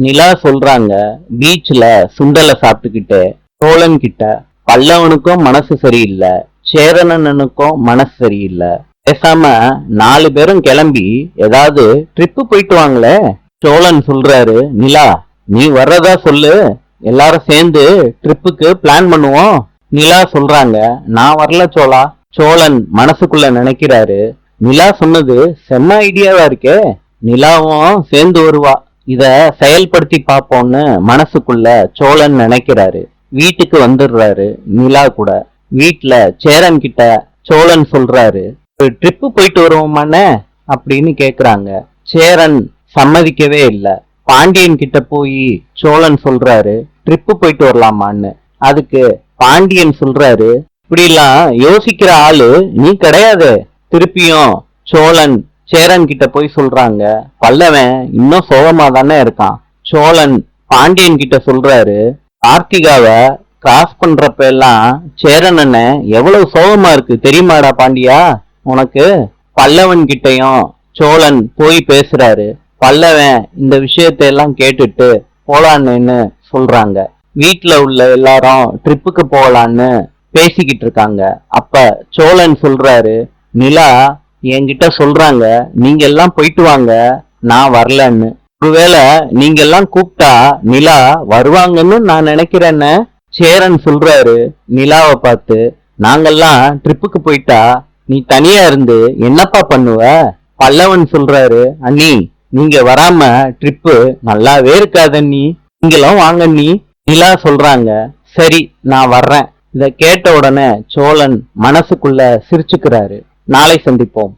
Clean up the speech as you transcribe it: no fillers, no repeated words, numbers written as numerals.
நிலா சொல்றாங்க, பீச்ல சுண்டலை சாப்பிட்டுக்கிட்டு சோழன் கிட்ட, பல்லவனுக்கும் மனசு சரியில்லை, சேரனனுக்கும் மனசு சரியில்லை, பேசாம 4 பேரும் கிளம்பி ஏதாவது ட்ரிப்பு போயிட்டு வாங்களே. சோழன் சொல்றாரு, நிலா நீ வர்றதா சொல்லு, எல்லாரும் சேர்ந்து ட்ரிப்புக்கு பிளான் பண்ணுவோம். நிலா சொல்றாங்க, நான் வரல சோழா. சோழன் மனசுக்குள்ள நினைக்கிறாரு, நிலா சொன்னது செம்ம ஐடியாவா இருக்கே, நிலாவும் சேர்ந்து வருவா, இத செயல்படுத்தி பாப்போம்னு மனசுக்குள்ள சோழன் நினைக்கிறாரு. வீட்டுக்கு வந்துடுறாரு நிலா கூட. வீட்டுல சேரன் கிட்ட சோழன் சொல்றாரு, ஒரு ட்ரிப்பு போயிட்டு வருவோமாண்ணே அப்படின்னு கேக்குறாங்க. சேரன் சம்மதிக்கவே இல்லை. பாண்டியன் கிட்ட போய் சோழன் சொல்றாரு, ட்ரிப்பு போயிட்டு வரலாமான்னு. அதுக்கு பாண்டியன் சொல்றாரு, இப்படிலாம் யோசிக்கிற ஆளு நீ கிடையாது. திருப்பியும் சோழன் சேரன் கிட்ட போய் சொல்றாங்க, பல்லவன் இன்னும் சோகமா தானே இருக்கான். சோழன் பாண்டியன் கிட்ட சொல்றாரு, கார்த்திகாவை கிராஸ் பண்றப்ப எல்லாம் சேரன் அண்ணன் எவ்வளவு சோகமா இருக்கு தெரியுமாடா பாண்டியா உனக்கு. பல்லவன் கிட்டையும் சோழன் போய் பேசுறாரு. பல்லவன் இந்த விஷயத்தை எல்லாம் கேட்டுட்டு போலான்னு சொல்றாங்க. வீட்டுல உள்ள எல்லாரும் ட்ரிப்புக்கு போகலான்னு பேசிக்கிட்டு இருக்காங்க. அப்ப சோழன் சொல்றாரு, நிலா என்கிட்ட சொல்றாங்க நீங்க எல்லாம் போயிட்டு வாங்க, நான் வரலன்னு. ஒருவேளை நீங்க எல்லாம் கூப்பிட்டா நிலா வருவாங்கன்னு நான் நினைக்கிறேன்னு. சேரன் சொல்றாரு நிலாவை பார்த்து, நாங்கெல்லாம் ட்ரிப்புக்கு போயிட்டா நீ தனியா இருந்து என்னப்பா பண்ணுவ. பல்லவன் சொல்றாரு, அண்ணி நீங்க வராம ட்ரிப்பு நல்லாவே இருக்காது அண்ணி, நீங்களும் வாங்க அண்ணி. நிலா சொல்றாங்க, சரி நான் வர்றேன். இத கேட்ட உடனே சோழன் மனசுக்குள்ள சிரிச்சுக்கிறாரு. நாளை சந்திப்போம்.